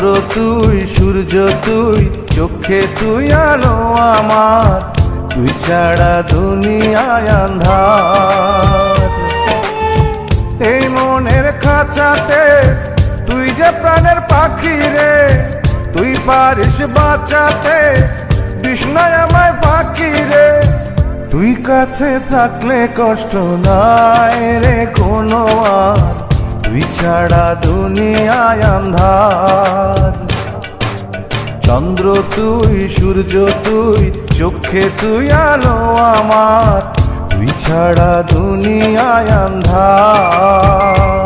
চন্দ্র তুই, সূর্য তুই, চোখে তুই আলো আমার, তুই ছাড়া দুনিয়ায় আন্ধার। এই মনের খাঁচাতে তুই যে প্রাণের পাখি রে, তুই পারিস বাঁচাতে বিষ্ণায় আমায় ফাঁকি রে। তুই কাছে থাকলে কষ্ট নাই রে কোনো আর, তুই ছাড়া দুনিয়ায় আন্ধার। চন্দ্র তুই, সূর্য তুই, চোখে তুই আলো আমার, তুই ছাড়া দুনিয়ায় আন্ধার।